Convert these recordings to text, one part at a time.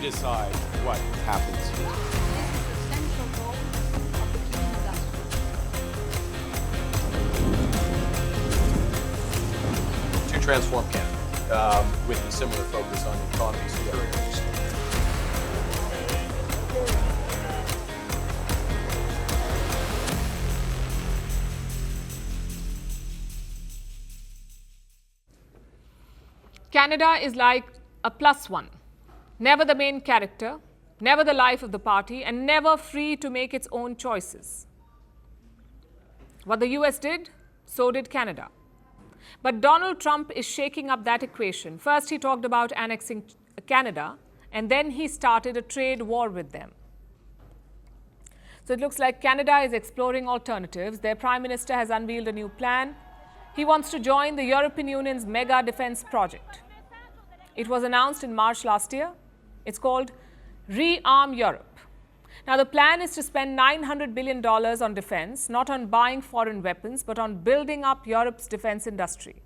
decide what happens here. To transform Canada with a similar focus on the economy. Canada is like a +1, never the main character, never the life of the party, and never free to make its own choices. What the US did, so did Canada. But Donald Trump is shaking up that equation. First, he talked about annexing Canada, and then he started a trade war with them. So it looks like Canada is exploring alternatives. Their Prime Minister has unveiled a new plan. He wants to join the European Union's mega defense project. It was announced in March last year. It's called ReArm Europe. Now, the plan is to spend $900 billion on defense, not on buying foreign weapons, but on building up Europe's defense industry.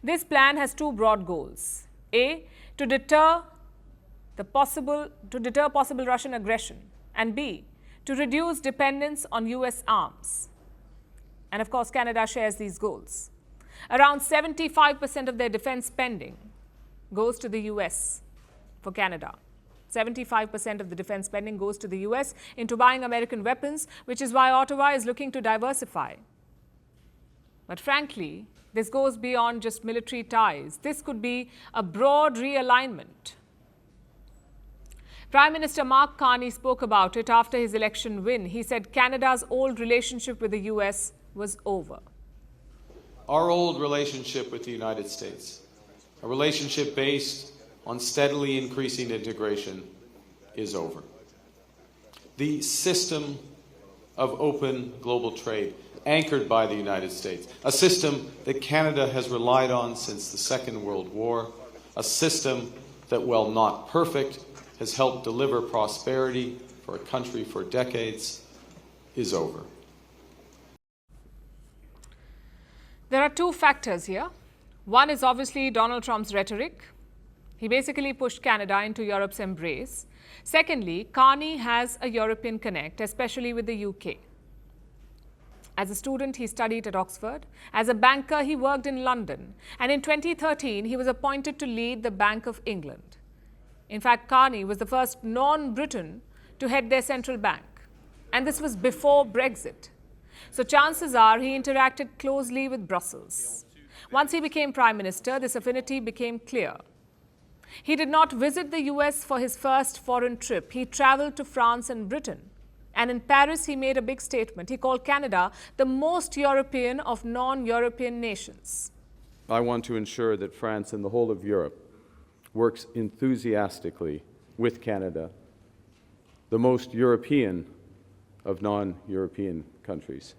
This plan has two broad goals. A, to deter possible Russian aggression, and B, to reduce dependence on US arms. And of course, Canada shares these goals. Around 75% of their defense spending goes to the US for Canada. 75% of the defense spending goes to the US into buying American weapons, which is why Ottawa is looking to diversify. But frankly, this goes beyond just military ties. This could be a broad realignment. Prime Minister Mark Carney spoke about it after his election win. He said Canada's old relationship with the US was over. Our old relationship with the United States, a relationship based on steadily increasing integration, is over. The system of open global trade, anchored by the United States, a system that Canada has relied on since the Second World War, a system that, while not perfect, has helped deliver prosperity for a country for decades, is over. There are two factors here. One is obviously Donald Trump's rhetoric. He basically pushed Canada into Europe's embrace. Secondly, Carney has a European connect, especially with the UK. As a student, he studied at Oxford. As a banker, he worked in London. And in 2013, he was appointed to lead the Bank of England. In fact, Carney was the first non-Briton to head their central bank. And this was before Brexit. So chances are he interacted closely with Brussels. Once he became Prime Minister, this affinity became clear. He did not visit the US for his first foreign trip. He traveled to France and Britain. And in Paris, he made a big statement. He called Canada the most European of non-European nations. I want to ensure that France and the whole of Europe works enthusiastically with Canada, the most European of non-European countries.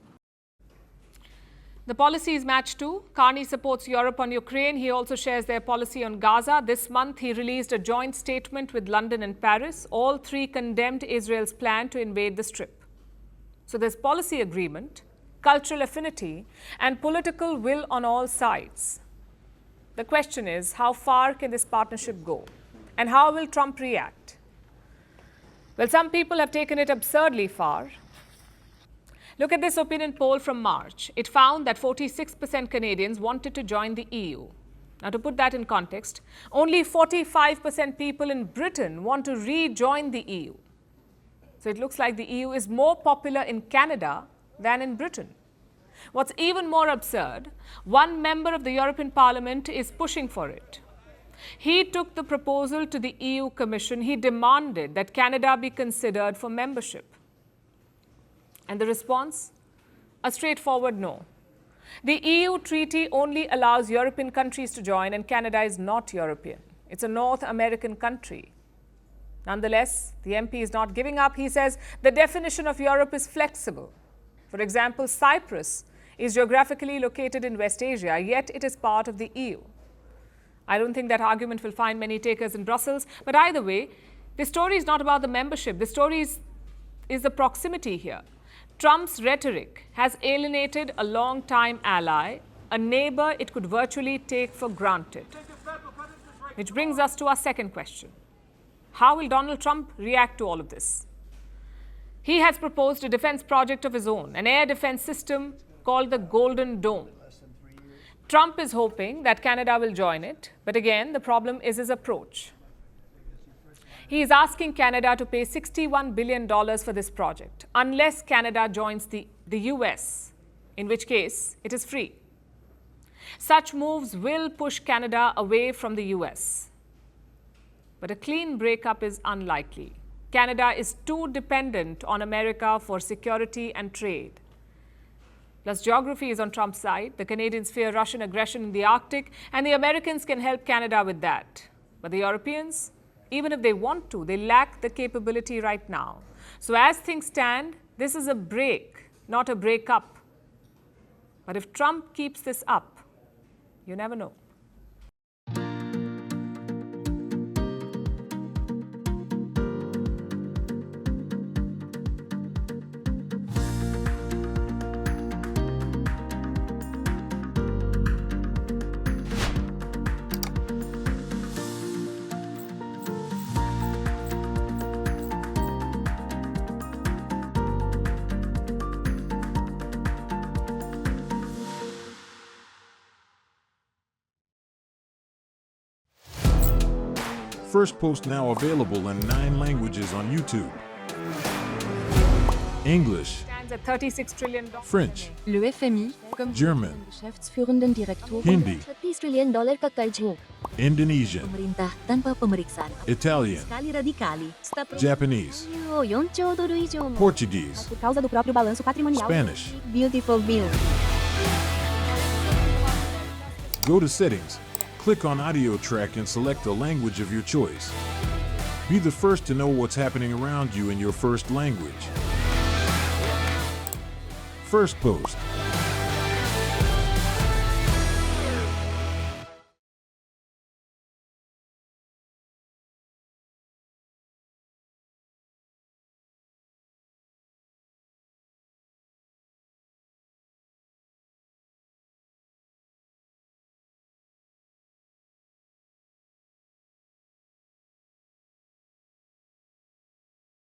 The policies match too. Carney supports Europe on Ukraine. He also shares their policy on Gaza. This month, he released a joint statement with London and Paris. All three condemned Israel's plan to invade the Strip. So there's policy agreement, cultural affinity, and political will on all sides. The question is, how far can this partnership go? And how will Trump react? Well, some people have taken it absurdly far. Look at this opinion poll from March. It found that 46% Canadians wanted to join the EU. Now, to put that in context, only 45% people in Britain want to rejoin the EU. So it looks like the EU is more popular in Canada than in Britain. What's even more absurd, one member of the European Parliament is pushing for it. He took the proposal to the EU Commission. He demanded that Canada be considered for membership. And the response? A straightforward no. The EU treaty only allows European countries to join, and Canada is not European. It's a North American country. Nonetheless, the MP is not giving up. He says the definition of Europe is flexible. For example, Cyprus is geographically located in West Asia, yet it is part of the EU. I don't think that argument will find many takers in Brussels, but either way, the story is not about the membership. The story is the proximity here. Trump's rhetoric has alienated a long-time ally, a neighbor it could virtually take for granted. Which brings us to our second question. How will Donald Trump react to all of this? He has proposed a defense project of his own, an air defense system called the Golden Dome. Trump is hoping that Canada will join it, but again, the problem is his approach. He is asking Canada to pay $61 billion for this project, unless Canada joins the US, in which case it is free. Such moves will push Canada away from the US. But a clean breakup is unlikely. Canada is too dependent on America for security and trade. Plus, geography is on Trump's side. The Canadians fear Russian aggression in the Arctic, and the Americans can help Canada with that. But the Europeans, even if they want to, they lack the capability right now. So as things stand, this is a break, not a breakup. But if Trump keeps this up, you never know. Firstpost now available in 9 languages on YouTube. English, Stands at $36 trillion. French, Le FMI, comme German, Geschäftsführenden Direktor Hindi, $30 trillion ka kaiju. Indonesian, Pemerintah tanpa pemeriksaan. Italian, Sekali radikali. Japanese, $4 Portuguese, por causa do próprio balanço patrimonial. Spanish. Beautiful bill. Go to Settings, click on Audio Track and select the language of your choice. Be the first to know what's happening around you in your first language. Firstpost.